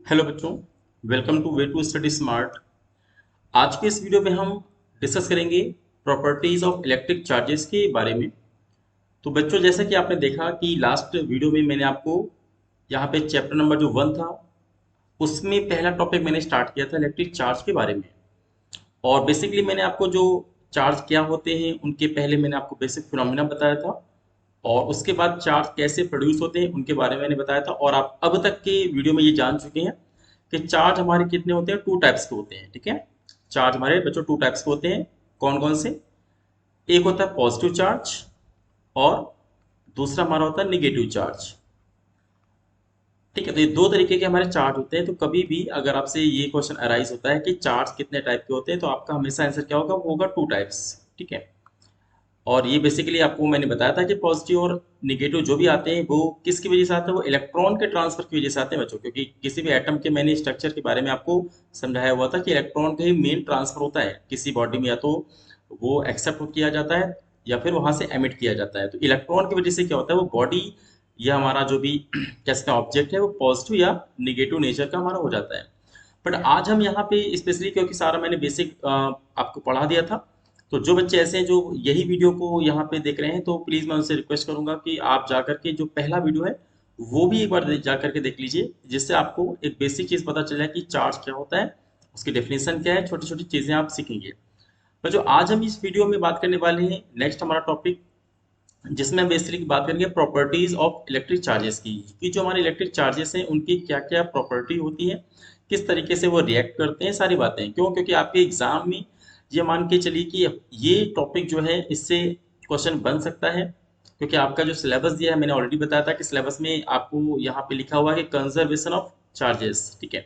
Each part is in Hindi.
हेलो बच्चों, welcome to way to study smart. आज के इस वीडियो में हम डिस्कस करेंगे प्रॉपर्टीज ऑफ इलेक्ट्रिक चार्जेस के बारे में। तो बच्चों, जैसा कि आपने देखा कि लास्ट वीडियो में मैंने आपको यहाँ पे चैप्टर नंबर जो 1 था उसमें पहला टॉपिक मैंने स्टार्ट किया था इलेक्ट्रिक चार्ज के बारे में। और बेसिकली मैंने आपको जो चार्ज क्या होते हैं उनके पहले मैंने आपको बेसिक फिनोमिना बताया था, और उसके बाद चार्ज कैसे प्रोड्यूस होते हैं उनके बारे में मैंने बताया था। और आप अब तक के वीडियो में ये जान चुके हैं कि चार्ज हमारे कितने होते हैं, टू टाइप्स के होते हैं। ठीक है, चार्ज हमारे बच्चों टू टाइप्स के होते हैं। कौन कौन से? एक होता है पॉजिटिव चार्ज और दूसरा हमारा होता है निगेटिव चार्ज। ठीक है, तो ये दो तरीके के हमारे चार्ज होते हैं। तो कभी भी अगर आपसे ये क्वेश्चन अराइज होता है कि चार्ज कितने टाइप के होते हैं, तो आपका हमेशा आंसर क्या होगा? वो होगा टू टाइप्स। ठीक है, और ये बेसिकली आपको मैंने बताया था कि पॉजिटिव और निगेटिव जो भी आते हैं वो किसकी वजह से आते हैं? वो इलेक्ट्रॉन के ट्रांसफर की वजह से आते हैं बच्चों। क्योंकि किसी भी एटम के मैंने स्ट्रक्चर के बारे में आपको समझाया हुआ था कि इलेक्ट्रॉन का ही मेन ट्रांसफर होता है किसी बॉडी में, या तो वो एक्सेप्ट किया जाता है या फिर वहां से एमिट किया जाता है। तो इलेक्ट्रॉन की वजह से क्या होता है, वो बॉडी या हमारा जो भी कैसा ऑब्जेक्ट है वो पॉजिटिव या निगेटिव नेचर का हमारा हो जाता है। बट आज हम यहाँ पे स्पेशली, क्योंकि सारा मैंने बेसिक आपको पढ़ा दिया था, तो जो बच्चे ऐसे हैं जो यही वीडियो को यहाँ पे देख रहे हैं, तो प्लीज़ मैं उनसे रिक्वेस्ट करूंगा कि आप जाकर के जो पहला वीडियो है वो भी एक बार जा करके देख लीजिए, जिससे आपको एक बेसिक चीज़ पता चल जाए कि चार्ज क्या होता है, उसकी डेफिनेशन क्या है, छोटी छोटी चीज़ें आप सीखेंगे। तो जो आज हम इस वीडियो में बात करने वाले हैं, नेक्स्ट हमारा टॉपिक जिसमें हम बेसिकली बात करेंगे प्रॉपर्टीज ऑफ इलेक्ट्रिक चार्जेस की, कि जो हमारे इलेक्ट्रिक चार्जेस हैं उनकी क्या क्या प्रॉपर्टी होती है, किस तरीके से वो रिएक्ट करते हैं, सारी बातें। क्यों? क्योंकि आपके एग्जाम में ये मान के चलिए कि ये टॉपिक जो है इससे क्वेश्चन बन सकता है। क्योंकि आपका जो सिलेबस दिया है, मैंने ऑलरेडी बताया था कि सिलेबस में आपको यहाँ पे लिखा हुआ है कि कंजर्वेशन ऑफ चार्जेस। ठीक है,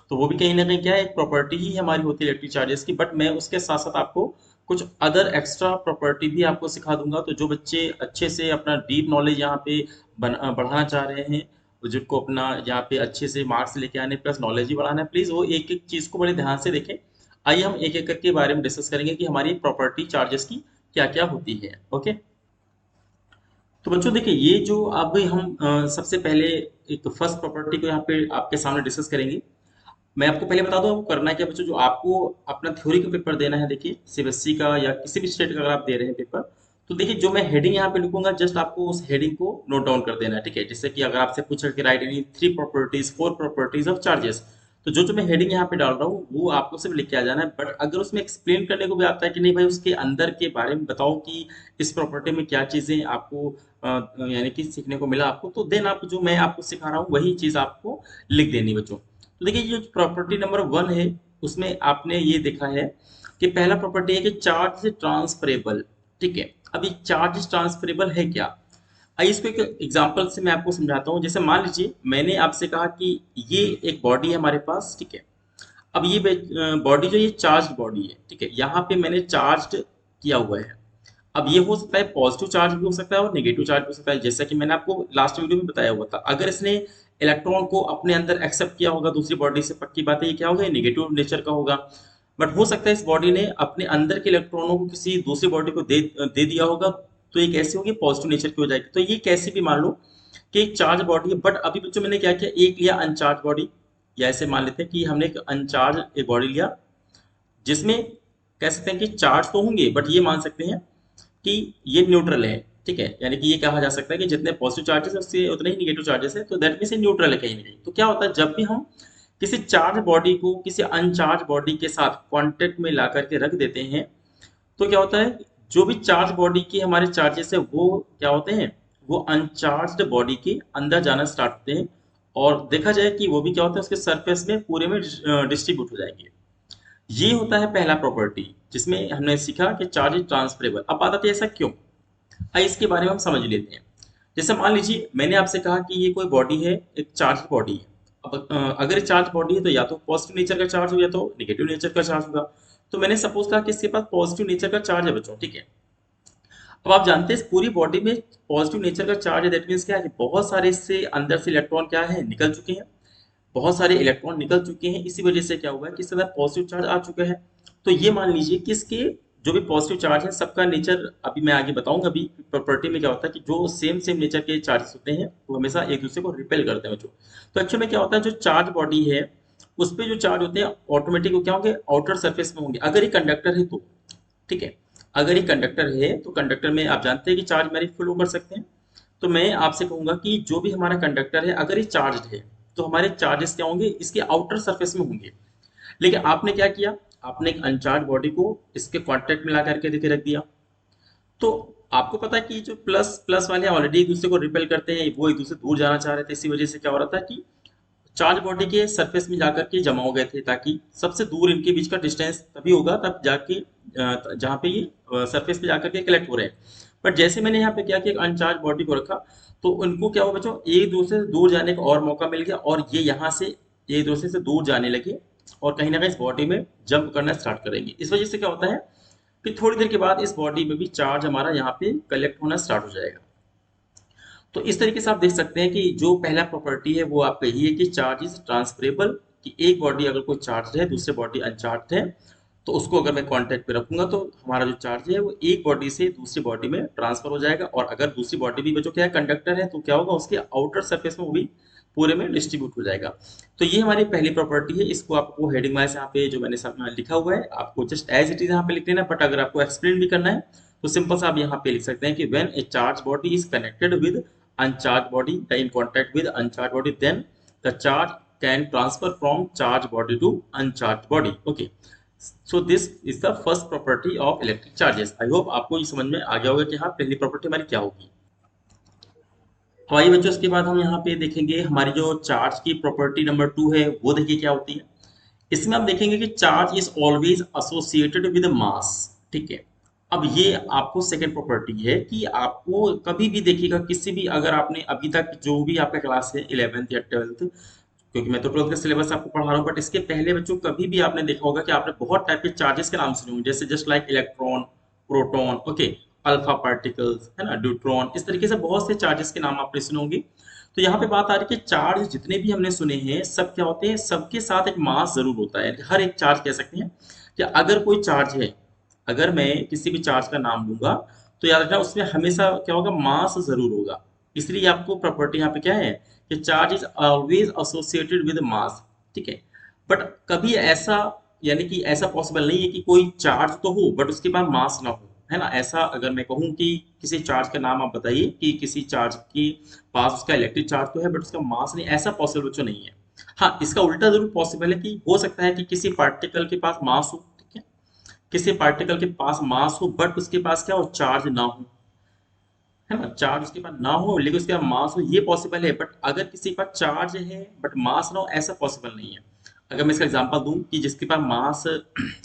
तो वो भी कहीं ना कहीं क्या है, एक प्रॉपर्टी ही हमारी होती है इलेक्ट्रिक चार्जेस की। बट मैं उसके साथ साथ आपको कुछ अदर एक्स्ट्रा प्रॉपर्टी भी आपको सिखा दूंगा। तो जो बच्चे अच्छे से अपना डीप नॉलेज यहाँ पे बढ़ाना चाह रहे हैं, जिनको अपना यहाँ पे अच्छे से मार्क्स लेके आने प्लस नॉलेज ही बढ़ाना है, प्लीज वो एक एक चीज को बड़े ध्यान से देखें। आइए हम एक एक करके बारे में डिस्कस करेंगे कि हमारी प्रॉपर्टी चार्जेस की क्या क्या होती है। ओके, तो बच्चों देखिए, ये जो अब हम सबसे पहले एक फर्स्ट प्रॉपर्टी को यहाँ पे आपके सामने डिस्कस करेंगे। मैं आपको पहले बता दूं आपको करना है क्या बच्चों। जो आपको अपना थ्योरी का पेपर देना है, देखिए सीबीएसई का या किसी भी स्टेट का अगर आप दे रहे हैं पेपर, तो देखिए जो मैं हेडिंग यहाँ पे लिखूंगा, जस्ट आपको उस हेडिंग को नोट डाउन कर देना है। ठीक है, जैसे कि अगर आपसे पूछा कि right any three properties four properties of charges, तो जो जो मैं हेडिंग यहाँ पे डाल रहा हूँ वो आपको सिर्फ लिख के आ जाना है। बट अगर उसमें एक्सप्लेन करने को भी आता है कि नहीं भाई, उसके अंदर के बारे में बताओ कि इस प्रॉपर्टी में क्या चीजें आपको यानी कि सीखने को मिला आपको, तो देन आप जो मैं आपको सिखा रहा हूँ वही चीज आपको लिख देनी बच्चों। तो देखिए, ये प्रॉपर्टी नंबर 1 है, उसमें आपने ये देखा है कि पहला प्रॉपर्टी है कि चार्ज ट्रांसफरेबल। ठीक है, अभी चार्ज ट्रांसफरेबल है क्या? आइए इसको एक एग्जांपल से मैं आपको समझाता हूँ। जैसे मान लीजिए मैंने आपसे कहा कि ये एक बॉडी है हमारे पास। ठीक है, अब ये बॉडी जो ये चार्ज बॉडी है, ठीक है, यहाँ पे मैंने चार्ज किया हुआ है। अब ये हो सकता है पॉजिटिव चार्ज भी हो सकता है और नेगेटिव चार्ज भी हो सकता है, जैसा कि मैंने आपको लास्ट वीडियो में बताया हुआ था। अगर इसने इलेक्ट्रॉन को अपने अंदर एक्सेप्ट किया होगा दूसरी बॉडी से, पक्की बात है ये क्या होगा, ये नेगेटिव नेचर का होगा। बट हो सकता है इस बॉडी ने अपने अंदर के इलेक्ट्रॉनों को किसी दूसरी बॉडी को दे दिया होगा, तो ये कैसी होगी, पॉजिटिव नेचर की हो जाएगी। तो ये कैसी भी मान लो कि एक चार्ज बॉडी है। बट अभी बच्चों मैंने क्या किया, एक लिया अनचार्ज बॉडी, या ऐसे मान लेते हैं कि हमने एक अनचार्ज एक बॉडी लिया, जिसमें कह सकते हैं कि चार्ज तो होंगे, बट ये मान सकते हैं कि ये न्यूट्रल है। ठीक है, यानी कि ये कहा जा सकता है कि जितने पॉजिटिव चार्जेस है उससे उतने ही निगेटिव चार्जेस है, तो दैट मीन्स ये न्यूट्रल है कहीं ना कहीं। तो क्या होता है, जब भी हम किसी चार्ज बॉडी को किसी अनचार्ज बॉडी के साथ कांटेक्ट में ला करके रख देते हैं, तो क्या होता है, जो भी चार्ज बॉडी की हमारे चार्जेस है वो क्या होते हैं, वो अनचार्ज्ड बॉडी के अंदर जाना स्टार्ट होते हैं। और देखा जाए कि वो भी क्या होता है, उसके सरफेस में पूरे में डिस्ट्रीब्यूट हो जाएंगे। ये होता है पहला प्रॉपर्टी, जिसमें हमने सीखा कि चार्ज इज ट्रांसफरेबल। अब बात आती है ऐसा क्यों, आइए इसके बारे में हम समझ लेते हैं। जैसे मान लीजिए मैंने आपसे कहा कि ये कोई बॉडी है, एक चार्ज बॉडी है। अब अगर चार्ज बॉडी है तो या तो पॉजिटिव नेचर का चार्ज हो या तो निगेटिव नेचर का चार्ज होगा। तो मैंने सपोज कहा कि इसके पास पॉजिटिव नेचर का चार्ज है बच्चों। ठीक है, अब आप जानते हैं इस पूरी बॉडी में पॉजिटिव नेचर का चार्ज है, दैट मीन्स क्या है, बहुत सारे इससे अंदर से इलेक्ट्रॉन क्या है, निकल चुके हैं। बहुत सारे इलेक्ट्रॉन निकल चुके हैं, इसी वजह से क्या हुआ है कि इसके अंदर पॉजिटिव चार्ज आ चुका है। तो ये मान लीजिए कि इसके जो भी पॉजिटिव चार्ज है सबका नेचर अभी मैं आगे बताऊंगा। अभी प्रॉपर्टी में क्या होता है कि जो सेम सेम नेचर के चार्जेस होते हैं वो हमेशा एक दूसरे को रिपेल करते हैं बच्चों। तो एक्चुअली में क्या होता है, जो चार्ज बॉडी है उस पे जो चार्ज होते हैं ऑटोमेटिक क्या होंगे, आउटर सरफेस में होंगे अगर ये कंडक्टर है तो। ठीक है, अगर ये कंडक्टर है तो कंडक्टर में आप जानते हैं कि चार्ज मेरी फ्लो कर सकते हैं। तो मैं आपसे कहूंगा कि जो भी हमारा कंडक्टर है अगर ये चार्ज है तो हमारे चार्जेस क्या होंगे, इसके आउटर सरफेस में होंगे। लेकिन आपने क्या किया, आपने एक अनचार्ज बॉडी को इसके कांटेक्ट में ला करके देखे रख दिया। तो आपको पता है कि जो प्लस प्लस वाले ऑलरेडी एक दूसरे को रिपेल करते हैं, वो एक दूसरे से दूर जाना चाह रहे थे, इसी वजह से क्या हो रहा था कि चार्ज बॉडी के सरफेस में जाकर के जमा हो गए थे, ताकि सबसे दूर इनके बीच का डिस्टेंस तभी होगा तब जाके जहाँ पे ये सरफेस पे जाकर के कलेक्ट हो रहे हैं। बट जैसे मैंने यहाँ पे क्या कि एक अनचार्ज बॉडी को रखा तो उनको क्या हुआ बच्चों, एक दूसरे से दूर जाने का और मौका मिल गया और ये यहाँ से एक दूसरे से दूर जाने लगे और कहीं ना कहीं इस बॉडी में जंप करना स्टार्ट करेंगे। इस वजह से क्या होता है कि थोड़ी देर के बाद इस बॉडी में भी चार्ज हमारा यहाँ पे कलेक्ट होना स्टार्ट हो जाएगा। तो इस तरीके से आप देख सकते हैं कि जो पहला प्रॉपर्टी है वो आपका यही है कि चार्ज इज ट्रांसफरेबल, कि एक बॉडी अगर कोई चार्ज है दूसरे बॉडी अनचार्ज है तो उसको अगर मैं कांटेक्ट पे रखूंगा तो हमारा जो चार्ज है वो एक बॉडी से दूसरी बॉडी में ट्रांसफर हो जाएगा। और अगर दूसरी बॉडी भी जो क्या है कंडक्टर है तो क्या होगा, उसके आउटर सरफेस में वो भी पूरे में डिस्ट्रीब्यूट हो जाएगा। तो ये हमारी पहली प्रॉपर्टी है, इसको आपको हेडिंग वाइज यहाँ पे जो मैंने लिखा हुआ है आपको जस्ट एज इट इज यहाँ पे लिख लेना। बट अगर आपको एक्सप्लेन भी करना है तो सिंपल सा आप यहाँ पे लिख सकते हैं कि when A charge body is connected with uncharged body in contact with uncharged body, then the charge can transfer from charged body to uncharged body. Okay, so this is the first property of electric charges. I hope आपको ये समझ में आ गया होगा कि हाँ पहली प्रॉपर्टी हमारी क्या होगी। तो आइए बच्चों इसके बाद हम यहाँ पे देखेंगे हमारी जो चार्ज की प्रॉपर्टी नंबर 2 है वो देखिए क्या होती है। इसमें हम देखेंगे कि charge is always associated with mass. ठीक है, अब ये आपको सेकंड प्रॉपर्टी है कि आपको कभी भी देखिएगा किसी भी, अगर आपने अभी तक जो भी आपका क्लास है 11th या 12th, क्योंकि मैं तो 12th का सिलेबस आपको पढ़ा रहा हूँ, बट इसके पहले बच्चों कभी भी आपने देखा होगा कि आपने बहुत टाइप के चार्जेस के नाम सुने होंगे, जैसे just like electron, proton, okay, alpha particles है ना, न्यूट्रॉन, इस तरीके से बहुत से चार्जेस के नाम आपने सुने होंगे। तो यहाँ पे बात आ रही है कि चार्ज जितने भी हमने सुने हैं सब क्या होते हैं, सबके साथ एक मास जरूर होता है। हर एक चार्ज कह सकते हैं कि अगर कोई चार्ज है, अगर मैं किसी भी चार्ज का नाम लूंगा तो याद रखना उसमें हमेशा क्या होगा, मास जरूर होगा। इसलिए आपको प्रॉपर्टी यहाँ पे क्या है कि charge is always associated with mass. ठीक है, बट कभी ऐसा यानी कि ऐसा पॉसिबल नहीं है कि कोई चार्ज तो हो बट उसके पास मास ना हो, है ना। ऐसा अगर मैं कहूँ कि किसी चार्ज का नाम आप बताइए कि किसी चार्ज के पास उसका इलेक्ट्रिक चार्ज तो है बट उसका मास नहीं, ऐसा पॉसिबल बच्चों नहीं है। हाँ, इसका उल्टा जरूर पॉसिबल है कि हो सकता है कि किसी पार्टिकल के पास मास हो, ठीक है, किसी पार्टिकल के पास मास हो बट उसके पास क्या हो, चार्ज ना हो, है ना, चार्ज उसके पास ना हो लेकिन उसके पास मास हो, ये पॉसिबल है। बट अगर किसी के पास चार्ज है बट मास ना हो, ऐसा पॉसिबल नहीं है। अगर मैं इसका एग्जांपल दूं कि जिसके पास मास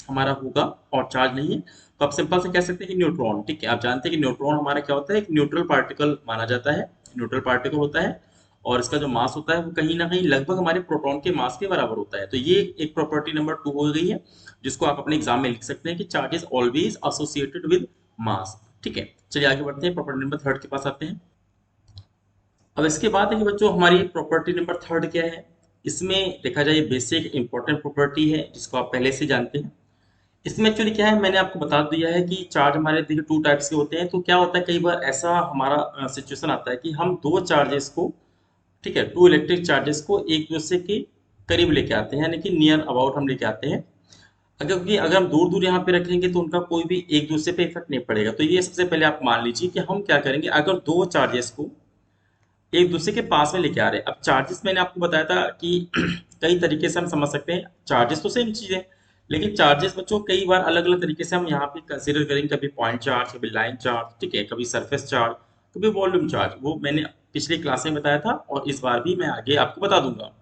हमारा होगा और चार्ज नहीं है तो आप सिंपल से कह सकते हैं कि न्यूट्रॉन। ठीक है, आप जानते हैं कि न्यूट्रॉन हमारा क्या होता है, एक न्यूट्रल पार्टिकल माना जाता है, न्यूट्रल पार्टिकल होता है और इसका जो मास होता है वो कहीं ना कहीं लगभग हमारे प्रोटॉन के मास के बराबर होता है। तो ये एक प्रॉपर्टी नंबर 2 हो गई है जिसको आप अपने एग्जाम में लिख सकते हैं कि charge is always associated with mass. ठीक है, चलिए आगे बढ़ते हैं, प्रॉपर्टी नंबर 3 के पास आते हैं। अब इसके बाद है कि बच्चों हमारी प्रॉपर्टी नंबर 3 क्या है। इसमें देखा जाए बेसिक इंपॉर्टेंट प्रॉपर्टी है जिसको आप पहले से जानते हैं। इसमें एक्चुअली क्या है, मैंने आपको बता दिया है कि चार्ज हमारे देखिए 2 टाइप्स के होते हैं। तो क्या होता है, कई बार ऐसा हमारा सिचुएशन आता है कि हम दो चार्जेस को, ठीक है, 2 इलेक्ट्रिक चार्जेस को एक दूसरे के करीब लेके आते हैं, यानी कि नियर अबाउट हम लेके आते हैं। क्योंकि अगर हम दूर दूर यहाँ पे रखेंगे तो उनका कोई भी एक दूसरे पे इफेक्ट नहीं पड़ेगा। तो ये सबसे पहले आप मान लीजिए कि हम क्या करेंगे, अगर दो चार्जेस को एक दूसरे के पास में लेके आ रहे हैं। अब चार्जेस मैंने आपको बताया था कि कई तरीके से हम समझ सकते हैं, चार्जेस तो सेम चीज है लेकिन चार्जेस बच्चों कई बार अलग अलग तरीके से हम यहाँ पे कंसीडर करेंगे, कभी पॉइंट चार्ज, कभी लाइन चार्ज, ठीक है, कभी सरफेस चार्ज, कभी वॉल्यूम चार्ज। वो मैंने पिछली क्लास में बताया था और इस बार भी मैं आगे आपको बता दूंगा।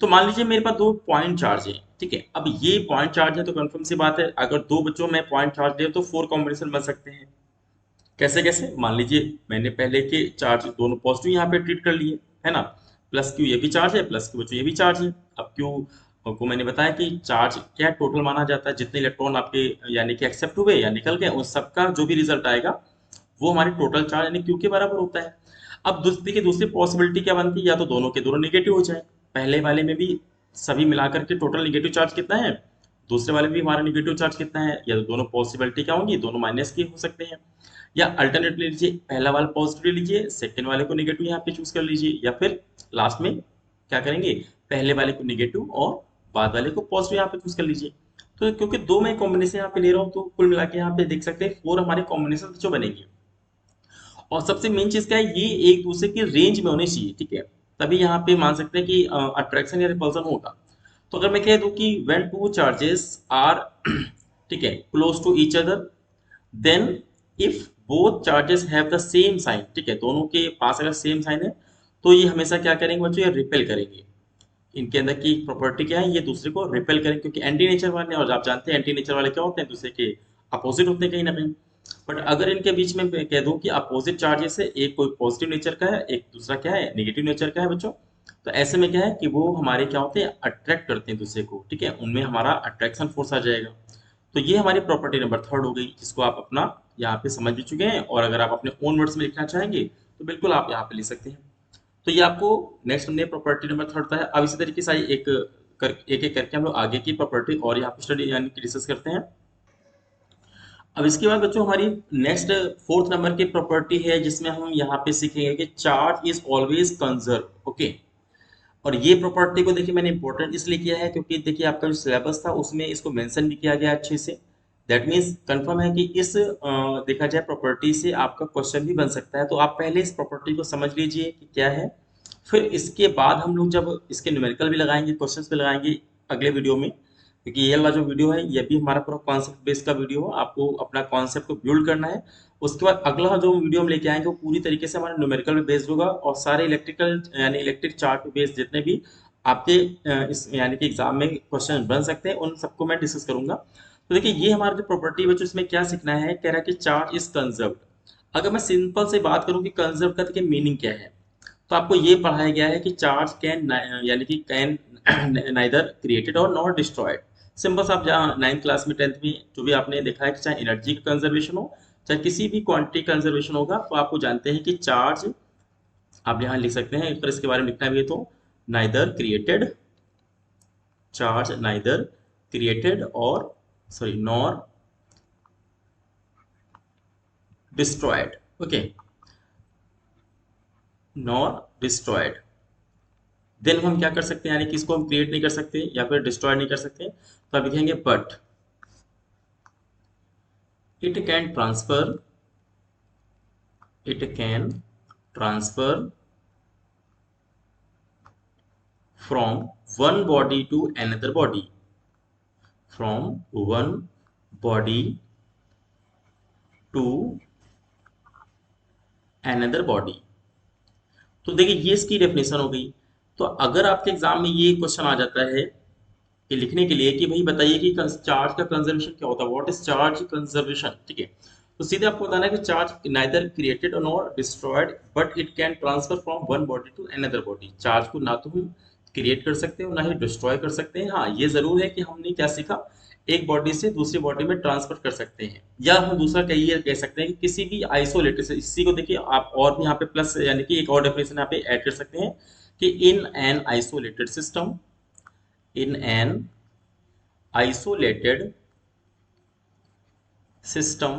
तो मान लीजिए मेरे पास दो पॉइंट चार्ज है, ठीक है, अब ये पॉइंट चार्ज है तो कंफर्म सी बात है अगर दो बच्चों में पॉइंट चार्ज ले तो 4 कॉम्बिनेशन बन सकते हैं। कैसे कैसे, मान लीजिए मैंने पहले के चार्ज दोनों पॉजिटिव यहाँ पे ट्रीट कर लिए, है ना, प्लस क्यू ये भी चार्ज है, प्लस क्यू बच्चों ये भी चार्ज है। अब क्यू को मैंने बताया कि चार्ज क्या टोटल माना जाता है, जितने इलेक्ट्रॉन आपके यानी कि एक्सेप्ट हुए या निकल गए उन सबका जो भी रिजल्ट आएगा वो हमारी टोटल चार्ज यानी क्यू के बराबर होता है। अब दूसरी दूसरी पॉसिबिलिटी क्या बनती है, या तो दोनों के दोनों निगेटिव हो जाए। पहले वाले में भी सभी मिलाकर के टोटल निगेटिव चार्ज कितना है दूसरे वाले भी हमारा निगेटिव चार्ज कितना है, या तो दोनों पॉसिबिलिटी क्या होंगी, दोनों माइनस की हो सकते हैं, या अल्टरनेटली लीजिए पहला वाला पॉजिटिव लीजिए, सेकंड वाले को निगेटिव यहाँ पे चूज कर लीजिए, या फिर लास्ट में क्या करेंगे, पहले वाले को निगेटिव और बाद वाले को पॉजिटिव यहाँ पे चूज कर लीजिए। तो क्योंकि दो मैं कॉम्बिनेशन यहाँ पे ले रहा हूँ, तो कुल मिला के यहाँ पे देख सकते हैं 4 हमारे कॉम्बिनेशन जो बनेंगे। और सबसे मेन चीज क्या है, ये एक दूसरे के रेंज में होने चाहिए, ठीक है, तभी यहाँ पे मान सकते हैं कि अट्रैक्शन या रिपल्सन होगा। तो अगर मैं कह दूं कि व्हेन टू चार्जेस आर ठीक है close to each other, then if both charges have the same sign, ठीक है, दोनों के पास अगर सेम साइन है तो ये हमेशा क्या करेंगे बच्चों, ये रिपेल करेंगे। इनके अंदर की प्रॉपर्टी क्या है, ये दूसरे को रिपेल करेंगे, क्योंकि एंटी नेचर वाले, और आप जानते हैं एंटी नेचर वाले क्या होते हैं, दूसरे के अपोजिट होते हैं कहीं ना कहीं। बट अगर इनके बीच में मैं कह दूं कि अपोजिट चार्जेस है, एक कोई पॉजिटिव नेचर का है, एक दूसरा क्या है नेगेटिव नेचर का है बच्चों, तो ऐसे में क्या है कि वो हमारे क्या होते हैं, अट्रैक्ट करते हैं दूसरे को, ठीक है, उनमें हमारा अट्रैक्शन फोर्स आ जाएगा। तो ये हमारी प्रॉपर्टी नंबर थर्ड हो गई, जिसको आप अपना यहाँ पे समझ भी चुके हैं, और अगर आप अपने ओन वर्ड्स में लिखना चाहेंगे तो बिल्कुल आप यहाँ पे लिख सकते हैं। तो ये आपको नेक्स्ट हमने प्रॉपर्टी नंबर थर्ड था। अब इसी तरीके से एक एक करके हम लोग आगे की प्रॉपर्टी और यहाँ पे स्टडी यानी कि डिस्कस करते हैं। अब इसके बाद बच्चों हमारी नेक्स्ट फोर्थ नंबर की प्रॉपर्टी है, जिसमें हम यहाँ पे सीखेंगे कि charge is always conserve. Okay, और ये प्रॉपर्टी को देखिए मैंने इंपॉर्टेंट इसलिए किया है क्योंकि देखिए आपका जो सिलेबस था उसमें इसको मेंशन भी किया गया अच्छे से। दैट मीन्स कंफर्म है कि इस देखा जाए प्रॉपर्टी से आपका क्वेश्चन भी बन सकता है। तो आप पहले इस प्रॉपर्टी को समझ लीजिए कि क्या है, फिर इसके बाद हम लोग जब इसके न्यूमेरिकल भी लगाएंगे, क्वेश्चंस भी लगाएंगे अगले वीडियो में, क्योंकि ये वाला जो वीडियो है ये भी हमारा पूरा कॉन्सेप्ट बेस्ड का वीडियो है, आपको अपना कॉन्सेप्ट को बिल्ड करना है। उसके बाद अगला जो वीडियो हम लेके आएंगे वो पूरी तरीके से हमारा न्यूमेरिकल पे बेस्ड होगा, और सारे इलेक्ट्रिकल यानी इलेक्ट्रिक चार्ट पे बेस्ड जितने भी आपके इस यानी कि एग्जाम में क्वेश्चन बन सकते हैं उन सबको मैं डिस्कस करूंगा। तो देखिए ये हमारा जो प्रॉपर्टी बच्चों इसमें क्या सीखना है, कह रहा है कि चार्ज इज कंजर्व्ड। अगर मैं सिंपल से बात करूं कि कंजर्व का देखिए मीनिंग क्या है, तो आपको ये पढ़ाया गया है कि चार्ज कैन यानी कि कैन नाइदर क्रिएटेड और नॉट डिस्ट्रॉयड। सिंपल सा आप जहाँ 9th क्लास में 10th में जो भी आपने देखा है कि चाहे एनर्जी का कंजर्वेशन हो, चाहे किसी भी क्वांटिटी कंजर्वेशन होगा, तो आपको जानते हैं कि चार्ज आप यहाँ लिख सकते हैं, अगर इसके बारे में लिखना भी है तो neither created, charge neither created और sorry nor destroyed. Okay, nor destroyed. Then हम क्या कर सकते हैं, यानी कि इसको हम क्रिएट नहीं कर सकते या फिर डिस्ट्रॉय नहीं कर सकते, तो आप लिखेंगे but it can transfer, it can transfer from one body to another body, from one body to another body. तो देखिए ये इसकी डेफिनेशन हो गई। तो अगर आपके एग्जाम में ये क्वेश्चन आ जाता है कि लिखने के लिए कि भाई बताइए कि चार्ज का कंजर्वेशन क्या होता है, व्हाट इज चार्ज कंजर्वेशन, ठीक है, तो सीधे आपको बताना है कि charge neither created nor destroyed but it can transfer from one body to another body. Charge को ना तो हम क्रिएट कर सकते हैं और ना ही डिस्ट्रॉय कर सकते हैं। हाँ ये जरूर है कि हमने क्या सीखा, एक बॉडी से दूसरी बॉडी में ट्रांसफर कर सकते हैं, या हम दूसरा कह सकते हैं कि किसी भी आइसोलेटेड से, इसी को देखिए आप और भी यहाँ पे प्लस यानी कि एक और डेफिनेशन यहाँ पे ऐड कर सकते हैं कि in an isolated system, in an isolated system,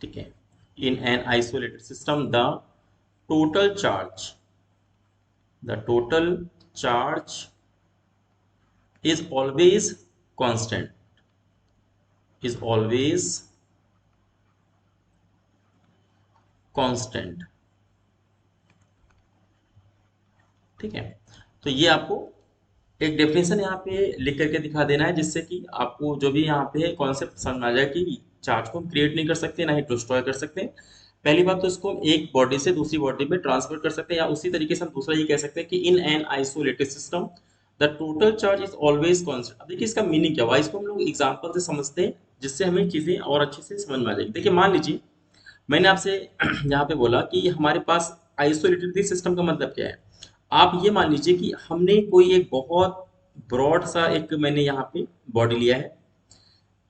ठीक है, in an isolated system total charge the total charge is always constant, is always constant, ठीक है। तो ये आपको एक डेफिनेशन यहाँ पे लिख करके दिखा देना है, जिससे कि आपको जो भी यहाँ पे कॉन्सेप्ट समझ आ जाए कि चार्ज को हम क्रिएट नहीं कर सकते ना ही डिस्ट्रॉय कर सकते। पहली बात तो इसको हम एक बॉडी से दूसरी बॉडी में ट्रांसफर कर सकते हैं, या उसी तरीके से हम दूसरा ये कह सकते हैं कि in an isolated system the total charge is always constant. अब देखिए इसका मीनिंग क्या हुआ, इसको हम लोग एग्जाम्पल से समझते हैं, जिससे हमें चीजें और अच्छे से समझ में आ जाएगी। देखिए मान लीजिए मैंने आपसे यहाँ पे बोला कि हमारे पास आइसोलेटेड सिस्टम का मतलब क्या है। आप ये मान लीजिए कि हमने कोई एक बहुत ब्रॉड सा एक मैंने यहाँ पे बॉडी लिया है,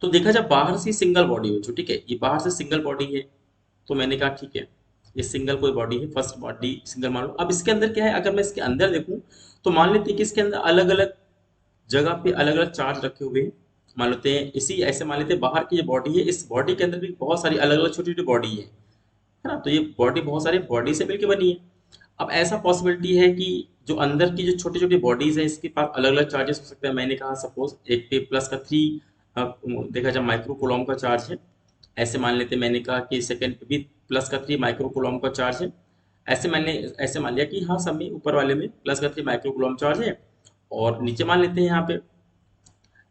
तो देखा जब बाहर से सिंगल बॉडी हो, ठीक है, ये बाहर से सिंगल बॉडी है, तो मैंने कहा ठीक है ये सिंगल कोई बॉडी है, फर्स्ट बॉडी सिंगल मान लो। अब इसके अंदर क्या है, अगर मैं इसके अंदर देखूं तो मान लेते हैं कि इसके अंदर अलग अलग जगह पे अलग अलग चार्ज रखे हुए हैं। मान लेते हैं इसी ऐसे मान लेते हैं बाहर की जो बॉडी है, इस बॉडी के अंदर भी बहुत सारी अलग अलग छोटी छोटी बॉडी है ना। तो ये बॉडी बहुत सारी बॉडी से मिलकर बनी है। अब ऐसा पॉसिबिलिटी है कि जो अंदर की जो छोटी छोटी बॉडीज है इसके पास अलग अलग चार्जेस हो सकते हैं। मैंने कहा सपोज एक पे प्लस का 3 देखा जाए माइक्रो कूलम का चार्ज है। ऐसे मान लेते हैं, मैंने कहा कि सेकंड पे भी प्लस का 3 माइक्रो कूलम का चार्ज है। ऐसे मान लिया कि हाँ सब में ऊपर वाले में प्लस का 3 माइक्रो कूलम चार्ज है, और नीचे मान लेते हैं यहाँ पे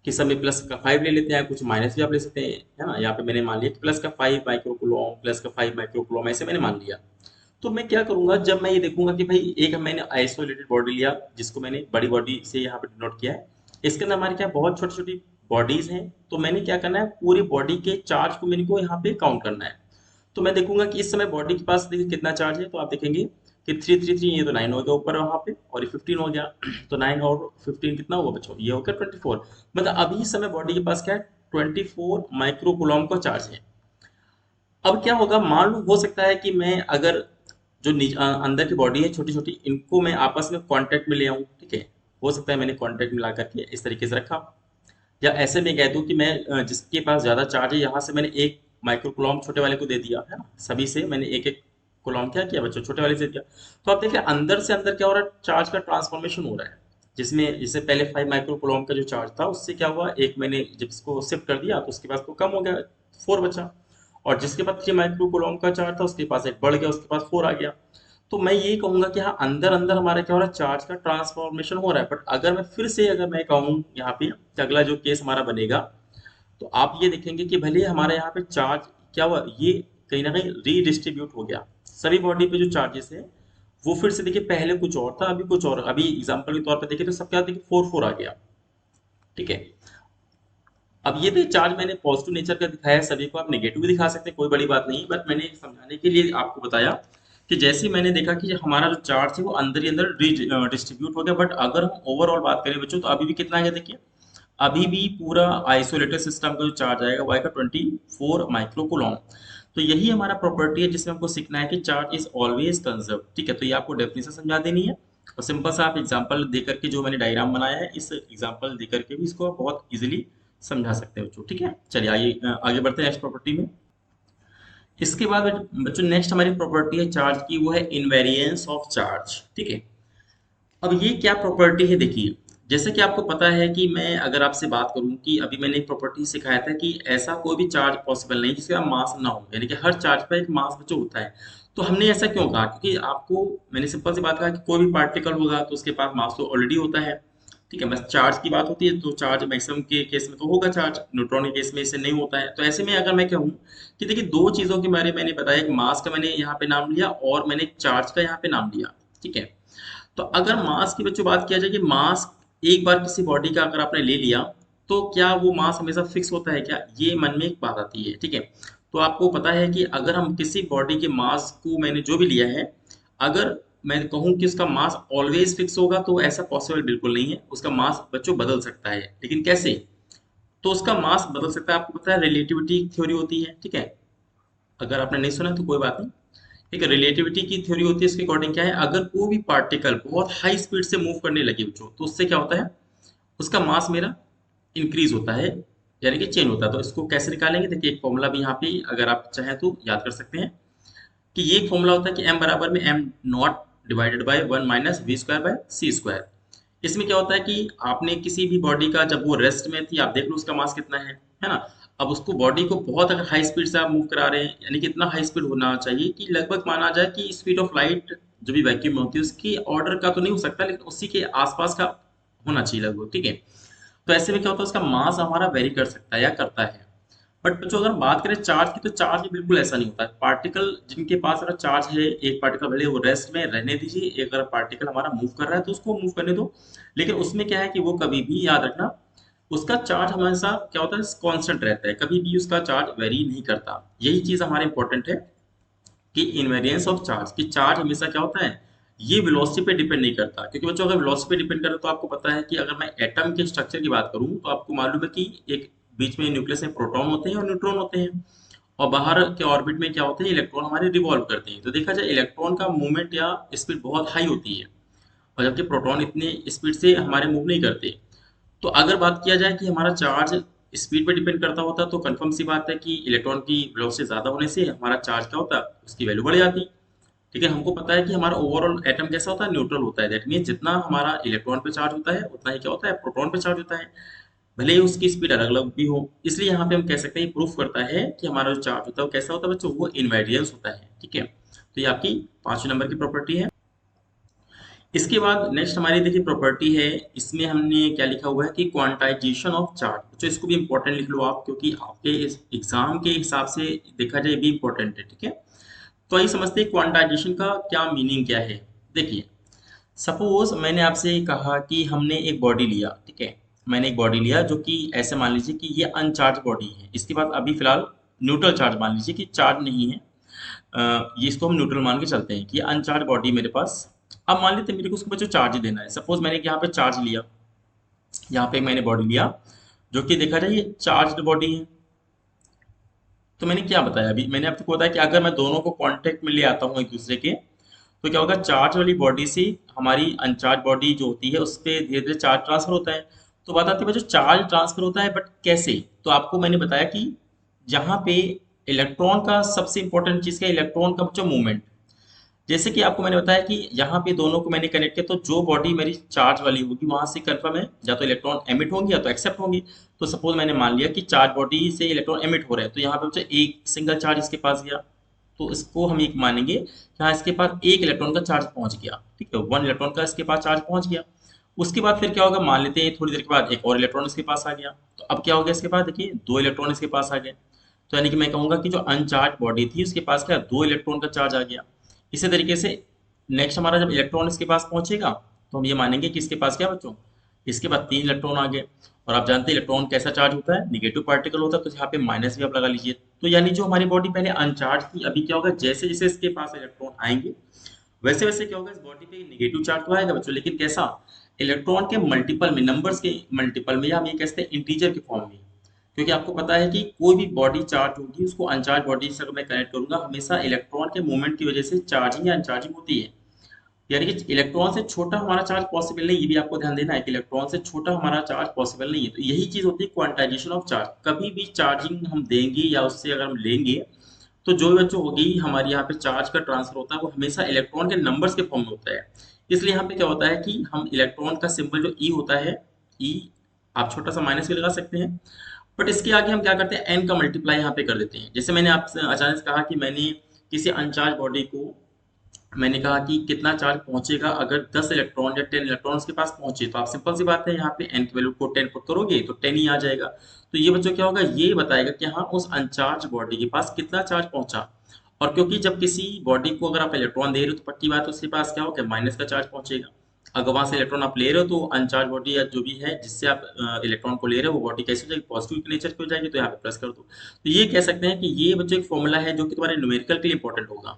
कि सब में प्लस का 5 ले लेते हैं, कुछ माइनस भी आप ले सकते हैं, है ना। यहाँ पे मैंने मान लिया कि प्लस का 5 माइक्रो कूलम, प्लस का 5 माइक्रो कूलम, ऐसे मैंने मान लिया। तो मैं क्या करूंगा, जब मैं ये देखूंगा कि भाई एक मैंने आइसोलेटेड बॉडी लिया जिसको मैंने बड़ी बॉडी से यहाँ पे डिनोट किया है, इसके अंदर हमारे क्या बहुत छोटी छोटी बॉडीज हैं। तो मैंने क्या करना है, पूरी बॉडी के चार्ज को मेरे को यहाँ पे काउंट करना है। तो मैं देखूंगा कि इस समय बॉडी के पास देखिए कितना चार्ज है। तो आप देखेंगे कि 333, ये तो 9 हो गया ऊपर वहां पे, और ये 15 हो गया। तो 9 और 15 कितना हुआ बच्चों, ये हो गया 24। मतलब अभी इस समय बॉडी के पास क्या है, 24 माइक्रो कूलम का चार्ज है। अब क्या होगा, मान लो हो सकता है कि मैं अगर जो अंदर की बॉडी है छोटी छोटी, इनको मैं आपस में कांटेक्ट में ले आऊं, ठीक है। हो सकता है मैंने कांटेक्ट में ला करके इस तरीके से रखा, या ऐसे में कह दूं कि मैं जिसके पास ज्यादा चार्ज है यहाँ से मैंने एक माइक्रो कूलम छोटे वाले को दे दिया, है ना। सभी से मैंने एक एक कूलम क्या किया बच्चों, छोटे वाले से दिया। तो आप देखिए अंदर से अंदर क्या हो रहा है, चार्ज का ट्रांसफॉर्मेशन हो रहा है। जिसमें जैसे पहले 5 माइक्रो कूलम का जो चार्ज था उससे क्या हुआ, एक मैंने जब इसको शिफ्ट कर दिया तो उसके पास तो कम हो गया, 4 बचा। और जिसके पास 3 माइक्रो कूलम का चार्ज था उसके पास एक बढ़ गया, उसके पास 4 आ गया। तो मैं ये कहूंगा कि हाँ अंदर अंदर हमारा क्या हो रहा है, चार्ज का ट्रांसफॉर्मेशन हो रहा है। बट अगर मैं फिर से अगर मैं कहूँ यहाँ पे कि अगला जो केस हमारा बनेगा, तो आप ये देखेंगे कि भले हमारे यहाँ पे चार्ज क्या हुआ, ये कहीं ना कहीं रीडिस्ट्रीब्यूट हो गया। सभी बॉडी पे जो चार्जेस है वो फिर से देखिए पहले कुछ और था अभी कुछ और, अभी एग्जांपल के तौर पे देखिए तो सब क्या देखिए 4 4 आ गया, ठीक है। अब ये भी चार्ज मैंने पॉजिटिव नेचर का दिखाया है, सभी को आप नेगेटिव भी दिखा सकते हैं, कोई बड़ी बात नहीं। बट मैंने समझाने के लिए आपको बताया कि जैसे ही मैंने देखा कि हमारा जो चार्ज है वो अंदर ही अंदर डिस्ट्रीब्यूट हो गया। बट अगर हम ओवरऑल बात करें बच्चों, तो अभी भी कितना है देखिए, अभी भी पूरा आइसोलेटेड सिस्टम का जो चार्ज आएगा वो आएगा 24 माइक्रो कूलम। तो यही हमारा प्रॉपर्टी है जिसमें हमको सीखना है कि चार्ज इज ऑलवेज कंजर्व, ठीक है। तो ये आपको डेफिनेशन समझा देनी है, और सिंपल सा आप एग्जांपल दे करके जो मैंने डायग्राम बनाया है इस एग्जांपल दे करके भी इसको आप बहुत इजीली समझा सकते हो बच्चों, ठीक है। चलिए आइए आगे बढ़ते हैं नेक्स्ट प्रॉपर्टी में। इसके बाद बच्चों नेक्स्ट हमारी प्रॉपर्टी है चार्ज की, वो है इनवेरिएंस ऑफ चार्ज, ठीक है। अब ये क्या प्रॉपर्टी है देखिए, जैसे कि आपको पता है कि मैं अगर आपसे बात करूं कि अभी मैंने एक प्रॉपर्टी सिखाया था कि ऐसा कोई भी चार्ज पॉसिबल नहीं जिसका मास ना हो, यानी कि हर चार्ज पर एक मास बच्चों होता है। तो हमने ऐसा क्यों कहा, क्योंकि आपको मैंने सिंपल सी बात कहा कि कोई भी पार्टिकल होगा तो उसके पास मास तो ऑलरेडी होता है, ठीक है। बस चार्ज की बात होती है तो चार्ज मैक्सिमम के केस में तो होगा चार्ज, न्यूट्रॉन के केस में इसे नहीं होता है। तो ऐसे में अगर मैं कहूँ कि देखिए दो चीजों के बारे में मैंने बताया, एक मास का मैंने यहाँ पे नाम लिया और मैंने चार्ज का यहाँ पे नाम लिया, ठीक है। तो अगर मास की बच्चों बात किया जाए कि मास एक बार किसी बॉडी का अगर आपने ले लिया तो क्या वो मास हमेशा फिक्स होता है क्या, ये मन में एक बात आती है, ठीक है। तो आपको पता है कि अगर हम किसी बॉडी के मास को मैंने जो भी लिया है, अगर मैं कहूँ कि उसका मास ऑलवेज फिक्स होगा तो ऐसा पॉसिबल बिल्कुल नहीं है। उसका मास बच्चों बदल सकता है, लेकिन कैसे, तो उसका मास बदल सकता है। आपको पता है रिलेटिविटी थ्योरी होती है, ठीक है। अगर आपने नहीं सुना तो कोई बात नहीं। एक रिलेटिविटी की थ्योरी होती है, इसके अकॉर्डिंग क्या है, अगर कोई भी पार्टिकल बहुत हाई स्पीड से मूव करने लगे बच्चों, तो उससे क्या होता है, उसका मास मेरा इंक्रीज होता है, यानी कि चेंज होता है। तो इसको कैसे निकालेंगे, देखिए एक फॉर्मूला भी यहाँ पे अगर आप चाहें तो याद कर सकते हैं कि ये एक फॉर्मूला होता है कि m बराबर में m not divided by 1 minus V square by C square. इसमें क्या होता है कि आपने किसी भी बॉडी का जब वो रेस्ट में थी, आप देख लो उसका मास कितना है ना। अब उसको बॉडी को बहुत अगर हाई स्पीड से आप मूव करा रहे हैं, यानी कि इतना हाई स्पीड होना चाहिए कि लगभग माना जाए कि स्पीड ऑफ लाइट जो भी वैक्यूम में होती है उसकी ऑर्डर का तो नहीं हो सकता, लेकिन उसी के आसपास का होना चाहिए लगभग, ठीक है। तो ऐसे में क्या होता है, उसका मास हमारा वेरी कर सकता है या करता है। बट बच्चों अगर बात करें चार्ज की, तो चार्ज में बिल्कुल ऐसा नहीं होता है। पार्टिकल जिनके पास अगर चार्ज है, एक पार्टिकल भले वो रेस्ट में रहने दीजिए, एक अगर पार्टिकल हमारा मूव कर रहा है तो उसको मूव करने दो। लेकिन उसमें क्या है कि वो कभी भी याद रखना, उसका चार्ज हमेशा क्या होता है, कांस्टेंट रहता है, कभी भी उसका चार्ज वेरी नहीं करता। यही चीज हमारे इंपॉर्टेंट है कि इनवेरिएंस ऑफ चार्ज, कि चार्ज हमेशा क्या होता है, ये वेलोसिटी पे डिपेंड नहीं करता। क्योंकि बच्चों अगर वेलोसिटी पे डिपेंड करे तो आपको पता है कि अगर मैं एटम के स्ट्रक्चर की बात करूं तो आपको मालूम है कि एक बीच में न्यूक्लियस में प्रोटॉन होते हैं और न्यूट्रॉन होते हैं, और बाहर के ऑर्बिट में क्या होते हैं, इलेक्ट्रॉन हमारे रिवॉल्व करते हैं। तो देखा जाए इलेक्ट्रॉन का मूवमेंट या स्पीड बहुत हाई होती है, और जबकि प्रोटॉन इतने स्पीड से हमारे मूव नहीं करते। तो अगर बात किया जाए कि हमारा चार्ज स्पीड पे डिपेंड करता होता तो कंफर्म सी बात है कि इलेक्ट्रॉन की वेलोसिटी ज़्यादा होने से हमारा चार्ज क्या होता है, उसकी वैल्यू बढ़ जाती। ठीक है, हमको पता है कि हमारा ओवरऑल एटम कैसा होता है, न्यूट्रल होता है। दैट मीन्स जितना हमारा इलेक्ट्रॉन पे चार्ज होता है उतना ही क्या होता है, प्रोटॉन पे चार्ज होता है, भले ही उसकी स्पीड अलग अलग भी हो। इसलिए यहाँ पे हम कह सकते हैं, प्रूफ करता है कि हमारा जो चार्ज होता है वो कैसा होता है बच्चों, वो इनवेरियंस होता है। ठीक है, तो ये आपकी 5वें नंबर की प्रॉपर्टी है। इसके बाद नेक्स्ट हमारी देखिए प्रॉपर्टी है, इसमें हमने क्या लिखा हुआ है कि क्वांटाइजेशन ऑफ चार्ज। तो इसको भी इंपॉर्टेंट लिख लो आप, क्योंकि आपके इस एग्जाम के हिसाब से देखा जाए ये भी इंपॉर्टेंट है। ठीक है, तो आइए समझते हैं क्वांटाइजेशन का क्या मीनिंग क्या है। देखिए, सपोज मैंने आपसे कहा कि हमने एक बॉडी लिया। ठीक है, मैंने एक बॉडी लिया जो कि ऐसे मान लीजिए कि ये अनचार्ज बॉडी है, इसके बाद अभी फिलहाल न्यूट्रल चार्ज मान लीजिए कि चार्ज नहीं है। ये इसको हम न्यूट्रल मान के चलते हैं कि अनचार्ज बॉडी मेरे पास। अब मान लेते हैं मेरे को उसके बच्चों चार्ज देना है। सपोज मैंने यहाँ पे चार्ज लिया, यहाँ पे मैंने बॉडी लिया जो कि देखा जाए ये चार्ज्ड बॉडी है। तो मैंने क्या बताया, अभी मैंने आपको बताया कि अगर मैं दोनों को कांटेक्ट में ले आता हूँ एक दूसरे के, तो क्या होगा, चार्ज वाली बॉडी से हमारी अनचार्ज बॉडी जो होती है उस पर धीरे धीरे चार्ज ट्रांसफर होता है। तो बात आती है जो चार्ज ट्रांसफर होता है, बट कैसे। तो आपको मैंने बताया कि जहाँ पे इलेक्ट्रॉन का सबसे इंपॉर्टेंट चीज क्या है, इलेक्ट्रॉन का जो मूवमेंट। जैसे कि आपको मैंने बताया कि यहाँ पे दोनों को मैंने कनेक्ट किया, तो जो बॉडी मेरी चार्ज वाली होगी वहां से कंफर्म है या तो इलेक्ट्रॉन एमिट होंगे या तो एक्सेप्ट होंगे। तो सपोज मैंने मान लिया कि चार्ज बॉडी से इलेक्ट्रॉन एमिट हो रहे हैं, तो यहाँ पे बच्चा एक सिंगल चार्ज इसके पास गया, तो इसको हम एक मानेंगे कि हाँ इसके पास एक इलेक्ट्रॉन का चार्ज पहुंच गया। ठीक है, 1 इलेक्ट्रॉन का इसके पास चार्ज पहुंच गया। उसके बाद फिर क्या होगा, मान लेते हैं थोड़ी देर के बाद एक और इलेक्ट्रॉन इसके पास आ गया। तो अब क्या हो गया, इसके पास देखिए 2 इलेक्ट्रॉन इसके पास आ गए। तो यानी कि मैं कहूंगा कि जो अनचार्ज बॉडी थी उसके पास क्या 2 इलेक्ट्रॉन का चार्ज आ गया। इसी तरीके से नेक्स्ट हमारा जब इलेक्ट्रॉन इसके पास पहुंचेगा, तो हम ये मानेंगे कि इसके पास क्या बच्चों, इसके बाद 3 इलेक्ट्रॉन आ गए। और आप जानते हैं इलेक्ट्रॉन कैसा चार्ज होता है, निगेटिव पार्टिकल होता है, तो यहाँ पे माइनस भी आप लगा लीजिए। तो यानी जो हमारी बॉडी पहले अनचार्ज थी, अभी क्या होगा, जैसे जैसे इसके पास इलेक्ट्रॉन आएंगे वैसे वैसे क्या होगा, इस बॉडी पे नेगेटिव चार्ज तो आएगा बच्चों, लेकिन कैसा, इलेक्ट्रॉन के मल्टीपल में, नंबर्स के मल्टीपल में, या हम ये कहते हैं इंटीजर के फॉर्म में। क्योंकि आपको पता है कि कोई भी बॉडी चार्ज होगी उसको अनचार्ज बॉडी से अगर मैं कनेक्ट करूंगा, हमेशा इलेक्ट्रॉन के मूवमेंट की वजह से चार्जिंग या अनचार्जिंग होती है। यानी कि इलेक्ट्रॉन से छोटा हमारा चार्ज पॉसिबल नहीं, ये भी आपको ध्यान देना है कि इलेक्ट्रॉन से छोटा हमारा चार्ज पॉसिबल नहीं है। तो यही चीज होती है क्वांटाइजेशन ऑफ चार्ज। कभी भी चार्जिंग हम देंगे या उससे अगर हम लेंगे, तो जो भी बच्चों होगी हमारे यहाँ पे चार्ज का ट्रांसफर होता है वो हमेशा इलेक्ट्रॉन के नंबर्स के फॉर्म में होता है। इसलिए यहाँ पे क्या होता है कि हम इलेक्ट्रॉन का सिंबल जो ई होता है, ई, आप छोटा सा माइनस भी लगा सकते हैं, बट इसके आगे हम क्या करते हैं, एन का मल्टीप्लाई यहाँ पे कर देते हैं। जैसे मैंने आपसे अचानक कहा कि मैंने किसी अनचार्ज बॉडी को, मैंने कहा कि कितना चार्ज पहुंचेगा अगर 10 इलेक्ट्रॉन या 10 इलेक्ट्रॉन उसके पास पहुंचे, तो आप सिंपल सी बात है यहाँ पे एन की वैल्यू को 10 पुट करोगे तो 10 ही आ जाएगा। तो ये बच्चों क्या होगा, ये बताएगा कि हाँ उस अनचार्ज बॉडी के पास कितना चार्ज पहुंचा। और क्योंकि जब किसी बॉडी को अगर आप इलेक्ट्रॉन दे रहे हो तो पक्की बात है उसके पास क्या होगा, माइनस का चार्ज पहुंचेगा। अगर वहां से इलेक्ट्रॉन आप ले रहे हो तो अनचार्ज बॉडी या जो भी है जिससे आप इलेक्ट्रॉन को ले रहे हो वो बॉडी कैसी हो जाएगी, पॉजिटिव नेचर की हो जाएगी। तो यहाँ पे प्लस कर दो। तो ये कह सकते हैं कि ये बच्चों एक फॉर्मूला है जो कि तुम्हारे न्यूमेरिकल के लिए इंपॉर्टेंट होगा।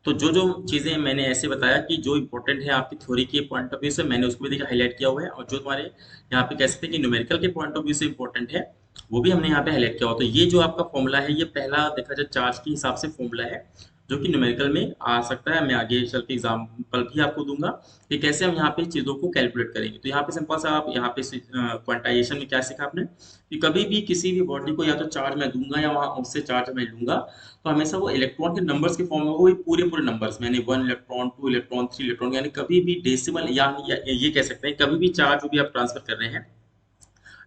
तो जो जो चीज़ें मैंने ऐसे बताया कि जो इंपॉर्टेंट है आपकी थ्योरी के पॉइंट ऑफ व्यू से, मैंने उसको भी देखा हाईलाइट किया हुआ है, और जो तुम्हारे यहाँ पे कह सकते हैं कि न्यूमेरिकल के पॉइंट ऑफ व्यू से इंपॉर्टेंट है वो भी हमने यहाँ पे हाईलाइट किया हुआ। तो ये जो आपका फॉर्मूला है ये पहला देखा जाए चार्ज के हिसाब से फॉर्मूला है जो कि न्यूमेरिकल में आ सकता है। मैं आगे चल के एग्जाम्पल भी आपको दूंगा कि कैसे हम यहाँ पे चीज़ों को कैलकुलेट करेंगे। तो यहाँ पे सिंपल सा आप यहाँ पे क्वांटाइजेशन में क्या सीखा आपने कि कभी भी किसी भी बॉडी को या तो चार्ज मैं दूंगा या वहाँ उससे चार्ज मैं लूंगा, तो हमेशा वो इलेक्ट्रॉन के नंबर्स के फॉर्म में, वो पूरे पूरे नंबर्स, मैंने 1 इलेक्ट्रॉन, 2 इलेक्ट्रॉन, 3 इलेक्ट्रॉन, यानी कभी भी डेसिमल या ये कह सकते हैं कभी भी चार्ज जो भी आप ट्रांसफर कर रहे हैं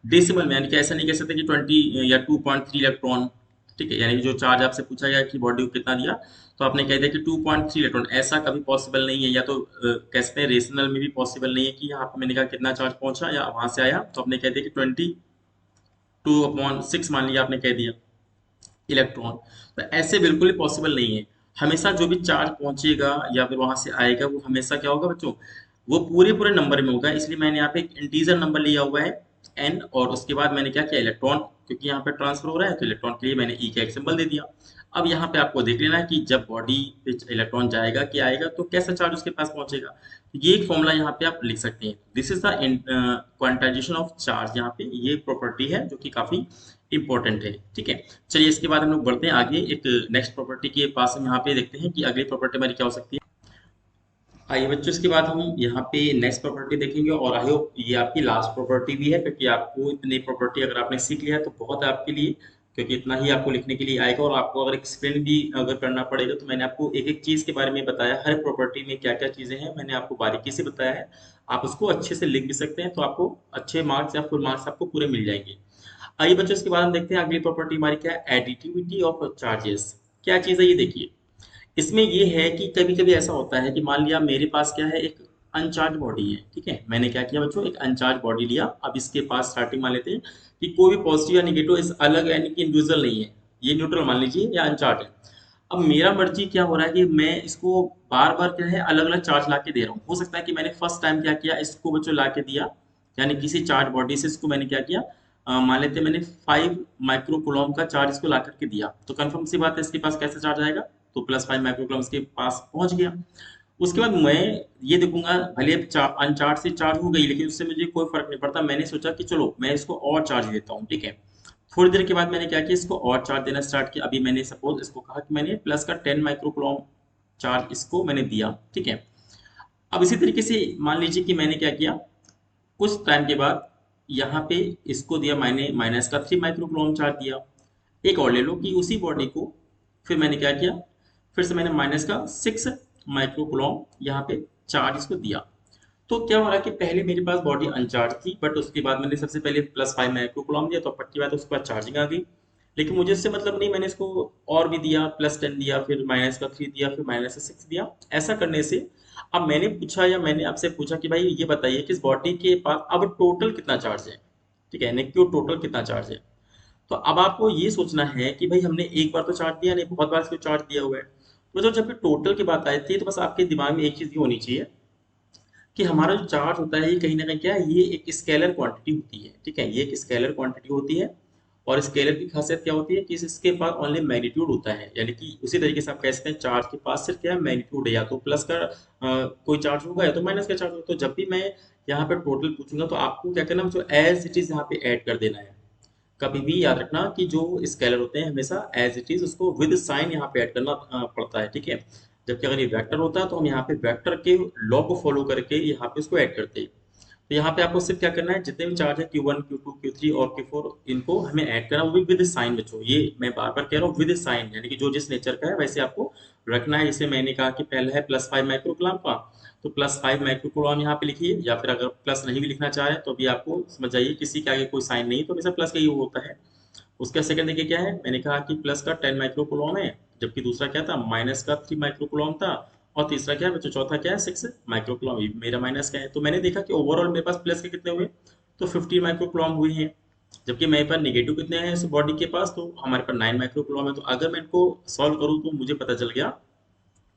डेसिमल में, यानी कि ऐसा नहीं कह सकते कि 20 या 2.3 इलेक्ट्रॉन। ठीक है, यानी कि जो चार्ज आपसे पूछा गया कि बॉडी को कितना दिया, तो आपने कह दिया कि 2.3 इलेक्ट्रॉन, ऐसा कभी पॉसिबल नहीं है। या तो कह सकते हैं रेशनल में भी पॉसिबल नहीं है कि यहाँ पे मैंने कहा कितना चार्ज पहुंचा या वहां से आया, तो आपने कह दिया कि 22/6 मान लिया आपने कह दिया इलेक्ट्रॉन। तो ऐसे बिल्कुल ही पॉसिबल नहीं है। हमेशा जो भी चार्ज पहुंचेगा या फिर वहां से आएगा वो हमेशा क्या होगा बच्चों, वो पूरे पूरे नंबर में होगा। इसलिए मैंने यहाँ पे एक इंटीजर नंबर लिया हुआ है एन, और उसके बाद मैंने क्या किया, इलेक्ट्रॉन, क्योंकि यहाँ पे ट्रांसफर हो रहा है तो इलेक्ट्रॉन के लिए मैंने ई का एक सिंबल दे दिया। अब यहाँ पे आपको देख लेना है कि जब बॉडी पे इलेक्ट्रॉन जाएगा कि आएगा तो कैसा चार्ज उसके पास पहुंचेगा। ये एक फॉर्मूला यहाँ पे आप लिख सकते हैं। This is the quantization of charge, यहाँ पे ये प्रॉपर्टी है जो कि काफी इंपॉर्टेंट है। ठीक है, चलिए इसके बाद हम लोग बढ़ते हैं आगे, एक नेक्स्ट प्रॉपर्टी के पास हम यहाँ पे देखते हैं कि अगली प्रॉपर्टी हमारी क्या हो सकती है। आइए बच्चों, इसके बाद हम यहाँ पे नेक्स्ट प्रॉपर्टी देखेंगे और आई होप ये आपकी लास्ट प्रॉपर्टी भी है, क्योंकि आपको इतनी प्रॉपर्टी अगर आपने सीख लिया है तो बहुत है आपके लिए, क्योंकि इतना ही आपको लिखने के लिए आएगा। और आपको अगर एक्सप्लेन भी अगर करना पड़ेगा तो मैंने आपको एक एक चीज़ के बारे में बताया, हर प्रॉपर्टी में क्या क्या चीज़ें हैं मैंने आपको बारीकी से बताया है। आप उसको अच्छे से लिख भी सकते हैं, तो आपको अच्छे मार्क्स या फुल मार्क्स आपको पूरे मिल जाएंगे। आइए बच्चों, इसके बाद हम देखते हैं अगली प्रॉपर्टी हमारी क्या है, एडिटिविटी ऑफ चार्जेस। क्या चीज़ है ये देखिए। इसमें ये है कि कभी-कभी ऐसा होता है कि मान लिया मेरे पास क्या है, एक अनचार्ज बॉडी है, ठीक है। मैंने क्या किया बच्चों, एक अनचार्ज बॉडी लिया। अब इसके पास स्टार्टिंग मान लेते हैं कि कोई भी पॉजिटिव या नेगेटिव इस अलग यानी कि इंडिविजुअल नहीं है, ये न्यूट्रल मान लीजिए या अनचार्ज है। अब मेरा मर्जी क्या हो रहा है कि मैं इसको बार बार क्या है अलग अलग चार्ज ला के दे रहा हूँ। हो सकता है कि मैंने फर्स्ट टाइम क्या किया, इसको बच्चों ला के दिया, यानी किसी चार्ज बॉडी से इसको मैंने क्या किया, मान लेते हैं मैंने 5 माइक्रो कूलम का चार्ज इसको ला करके दिया, तो कंफर्म सी बात है इसके पास कैसे चार्ज आएगा, तो +5 माइक्रो कूलम के पास पहुंच गया। उसके बाद मैं ये देखूंगा, भले अनचार्ज से चार्ज हो गई लेकिन उससे मुझे कोई फर्क नहीं पड़ता। मैंने सोचा कि चलो मैं इसको और चार्ज देता हूँ, ठीक है। थोड़ी देर के बाद मैंने क्या किया, इसको और चार्ज देना स्टार्ट किया। अभी मैंने सपोज इसको कहा कि मैंने प्लस का 10 माइक्रो कूलम चार्ज इसको मैंने दिया, ठीक है। अब इसी तरीके से मान लीजिए कि मैंने क्या किया, कुछ टाइम के बाद यहाँ पे इसको दिया मैंने माइनस का 3 माइक्रो कूलम चार्ज दिया। एक और ले लो कि उसी बॉडी को फिर मैंने क्या किया, फिर से मैंने माइनस का 6 माइक्रो कूलम यहाँ पे चार्ज इसको दिया। तो क्या हो रहा है कि पहले मेरे पास बॉडी अनचार्ज थी, बट उसके बाद मैंने सबसे पहले +5 माइक्रो कूलम दिया, तो अब पक्की बात है उसके बाद चार्जिंग आ गई। लेकिन मुझे इससे मतलब नहीं, मैंने इसको और भी दिया, +10 दिया, फिर माइनस का 3 दिया, फिर माइनस का 6 दिया। ऐसा करने से अब मैंने पूछा या मैंने आपसे पूछा कि भाई ये बताइए कि इस बॉडी के पास अब टोटल कितना चार्ज है, ठीक है, यानी कि टोटल कितना चार्ज है। तो अब आपको ये सोचना है कि भाई हमने एक बार तो चार्ज दिया नहीं, बहुत बार इसको चार्ज दिया हुआ है। तो जब भी टोटल की बात आई थी तो बस आपके दिमाग में एक चीज ये होनी चाहिए कि हमारा जो चार्ज होता है ये कहीं ना कहीं क्या है, ये एक स्केलर क्वांटिटी होती है, ठीक है। ये एक स्केलर क्वांटिटी होती है, और स्केलर की खासियत क्या होती है कि इसके पास ओनली मैग्नीट्यूड होता है, यानी कि उसी तरीके से आप कह सकते हैं चार्ज के पास सिर्फ क्या है, मैग्नीट्यूड है। या तो प्लस का कोई चार्ज होगा या तो माइनस का चार्ज होगा। तो जब भी मैं यहाँ पे टोटल पूछूंगा तो आपको क्या करना है, जो एज इट इज यहाँ पे ऐड कर देना है। कभी भी याद रखना कि जो स्केलर होते हैं हमेशा एज इट इज उसको विद साइन यहाँ पे ऐड करना पड़ता है, ठीक है। जबकि अगर ये वेक्टर होता है तो हम यहाँ पे वेक्टर के लॉ को फॉलो करके यहाँ पे उसको ऐड करते हैं। तो यहाँ पे आपको सिर्फ क्या करना है, जितने भी चार्ज है Q1 Q2 Q3 और Q4 इनको हमें ऐड करना है, वो भी विद साइन बच्चों। ये मैं बार बार कह रहा हूँ विद साइन, यानी कि जो जिस नेचर का है वैसे आपको रखना है। जैसे मैंने कहा कि पहला है +5 माइक्रोकूलम का, तो +5 माइक्रोकूलम यहाँ पे लिखिए, या फिर अगर प्लस नहीं भी लिखना चाहे तो भी आपको समझ जाइए किसी के आगे कोई साइन नहीं तो हमेशा प्लस का ही होता है। उसका सेकंड देखिए क्या है, मैंने कहा कि प्लस का 10 माइक्रो कूलम है, जबकि दूसरा क्या था, माइनस का 3 माइक्रो कूलम था। और तीसरा क्या है बच्चों, चौथा क्या है, 6 माइक्रो कूलम, ये मेरा माइनस का है। तो मैंने देखा कि ओवरऑल मेरे पास प्लस के कितने हुए, तो 15 माइक्रो कूलम हुए हैं। जबकि मेरे पास निगेटिव कितने हैं इस बॉडी के पास, तो हमारे पास 9 माइक्रो कूलम है। तो अगर मैं इनको सॉल्व करूँ तो मुझे पता चल गया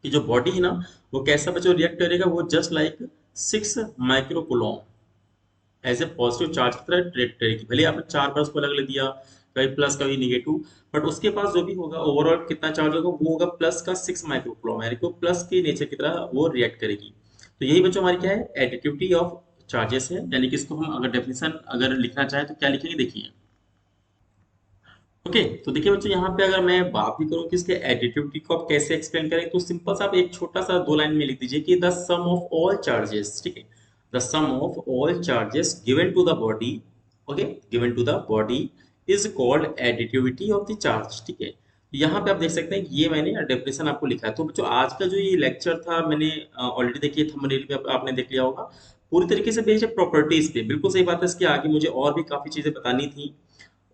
कि जो बॉडी है ना, वो कैसा बच्चों रिएक्ट करेगा, वो just like 6 micro coulomb as a positive charge की तरह ट्रीट करेगी। भले आपने 4 बार उसको अलग अलग दिया, कभी प्लस कभी निगेटिव, बट उसके पास जो भी होगा ओवरऑल कितना चार्ज होगा वो होगा प्लस का 6 माइक्रोकूलम, यानी कि प्लस के नेचर की तरह वो रिएक्ट करेगी। तो यही बच्चों हमारी क्या है, एडिटिविटी ऑफ चार्जेस है। यानी कि इसको हम अगर डेफिनेशन अगर लिखना चाहें तो क्या लिखेंगे देखिए। ओके, तो देखिए बच्चों यहाँ पे अगर मैं बात भी करूँ कि इसके एडिटिविटी को आप कैसे एक्सप्लेन करें, तो सिंपल सा आप एक छोटा सा 2 लाइन में लिख दीजिए कि the sum of all charges, ठीक है, the sum of all charges given to the body, okay, given to the body is called additivity of the charge, ठीक है। यहाँ पे आप देख सकते हैं कि ये मैंने डेफिनेशन आपको लिखा है। तो बच्चों आज का जो ये लेक्चर था मैंने ऑलरेडी देखिए थंबनेल में आपने देख लिया होगा, पूरी तरीके से बेस्ड है प्रॉपर्टीज पे। बिल्कुल सही बात है, इसके आगे मुझे और भी काफी चीजें बतानी थी,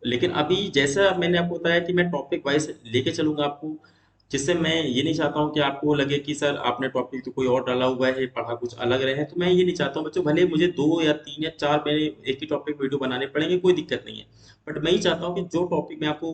लेकिन अभी जैसा मैंने आपको बताया कि मैं टॉपिक वाइज लेके चलूंगा आपको, जिससे मैं ये नहीं चाहता हूँ कि आपको लगे कि सर आपने टॉपिक तो कोई और डाला हुआ है, पढ़ा कुछ अलग रहे हैं। तो मैं ये नहीं चाहता हूँ बच्चों, भले मुझे 2 या 3 या 4 मैंने एक ही टॉपिक वीडियो बनाने पड़ेंगे, कोई दिक्कत नहीं है। बट मैं ये चाहता हूँ कि जो टॉपिक मैं आपको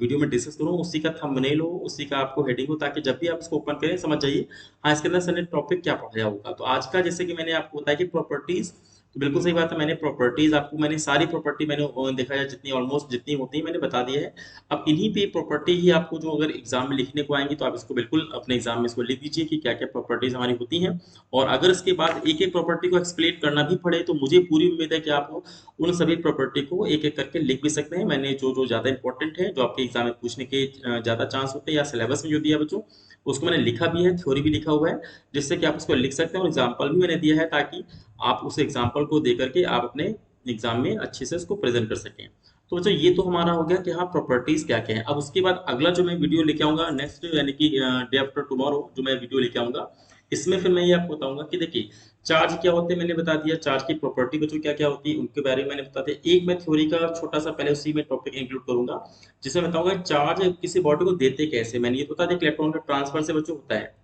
वीडियो में डिस्कस करूँ उसी का थंबनेल हो, उसी का आपको हेडिंग हो, ताकि जब भी आप इसको ओपन करें समझ जाइए हाँ इसके अंदर सर ने टॉपिक क्या पढ़ाया होगा। तो आज का जैसे कि मैंने आपको बताया कि प्रॉपर्टीज तो बिल्कुल सही बात है, मैंने प्रॉपर्टीज आपको मैंने सारी प्रॉपर्टी मैंने देखा जाए जितनी ऑलमोस्ट जितनी होती है मैंने बता दिया है। अब इन्हीं पे प्रॉपर्टी ही आपको जो अगर एग्जाम में लिखने को आएंगी तो आप इसको बिल्कुल अपने एग्जाम में इसको लिख दीजिए कि क्या क्या प्रॉपर्टीज हमारी होती हैं। और अगर इसके बाद एक एक प्रॉपर्टी को एक्सप्लेन करना भी पड़े तो मुझे पूरी उम्मीद है कि आप उन सभी प्रॉपर्टी को एक एक करके लिख भी सकते हैं। मैंने जो जो ज़्यादा इंपॉर्टेंट है, जो आपके एग्जाम में पूछने के ज़्यादा चांस होते हैं या सिलेबस में जो दिया बच्चों, उसको मैंने लिखा भी है, थ्योरी भी लिखा हुआ है, जिससे कि आप उसको लिख सकते हैं। और एग्जाम्पल भी मैंने दिया है ताकि आप उस एग्जाम्पल को दे करके आप अपने एग्जाम में अच्छे से उसको प्रेजेंट कर सकें। तो बच्चों ये तो हमारा हो गया कि हाँ प्रॉपर्टीज क्या क्या है। अब उसके बाद अगला जो मैं वीडियो लेके आऊंगा नेक्स्ट यानी कि डे आफ्टर टुमारो जो मैं वीडियो लेके आऊंगा, इसमें फिर मैं ये आपको बताऊंगा कि देखिए चार्ज क्या होते हैं, मैंने बता दिया चार्ज की प्रॉपर्टी बच्चों क्या क्या होती है उनके बारे में मैंने बता दिया। एक मैं थ्योरी का छोटा सा पहले उसी में टॉपिक इंक्लूड करूंगा जिसमें बताऊंगा चार्ज किसी बॉडी को देते कैसे। मैंने ये तो बता दिया कि इलेक्ट्रॉन का ट्रांसफर से बच्चों होता है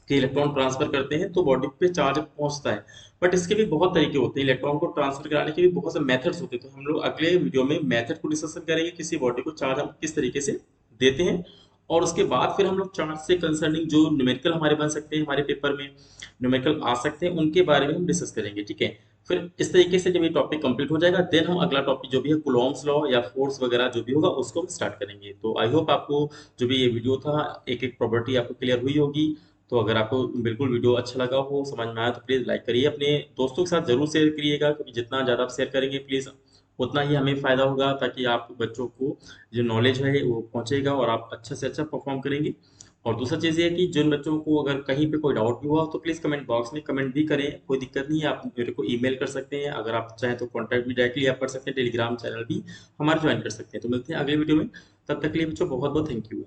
कि इलेक्ट्रॉन ट्रांसफर करते हैं तो बॉडी पे चार्ज पहुंचता है। बट इसके भी बहुत तरीके होते हैं, इलेक्ट्रॉन को ट्रांसफर कराने के भी बहुत से मेथड्स होते हैं। तो हम लोग अगले वीडियो में मेथड को डिस्कशन करेंगे, किसी बॉडी को चार्ज हम किस तरीके से देते हैं। और उसके बाद फिर हम लोग चार्ज से कंसर्निंग जो न्यूमेरिकल हमारे बन सकते हैं, हमारे पेपर में न्यूमेरिकल आ सकते हैं, उनके बारे में हम डिस्कस करेंगे। ठीक है, फिर इस तरीके से जब ये टॉपिक कंप्लीट हो जाएगा देन हम अगला टॉपिक जो भी है कुलॉम्स लॉ या फोर्स वगैरह जो भी होगा उसको हम स्टार्ट करेंगे। तो आई होप आपको जो भी ये वीडियो था एक एक प्रॉपर्टी आपको क्लियर हुई होगी। तो अगर आपको बिल्कुल वीडियो अच्छा लगा हो, समझ में आया तो प्लीज़ लाइक करिए, अपने दोस्तों के साथ ज़रूर शेयर करिएगा क्योंकि जितना ज़्यादा आप शेयर करेंगे प्लीज़ उतना ही हमें फ़ायदा होगा, ताकि आप बच्चों को जो नॉलेज है वो पहुँचेगा और आप अच्छा से अच्छा परफॉर्म करेंगे। और दूसरा चीज़ ये है कि जिन बच्चों को अगर कहीं पे कोई डाउट भी हुआ तो प्लीज़ कमेंट बॉक्स में कमेंट भी करें, कोई दिक्कत नहीं है, आप मेरे को ईमेल कर सकते हैं। अगर आप चाहें तो कॉन्टैक्ट भी डायरेक्टली आप कर सकते हैं, टेलीग्राम चैनल भी हमारा ज्वाइन कर सकते हैं। तो मिलते हैं अगले वीडियो में, तब तक के लिए बच्चों बहुत बहुत थैंक यू।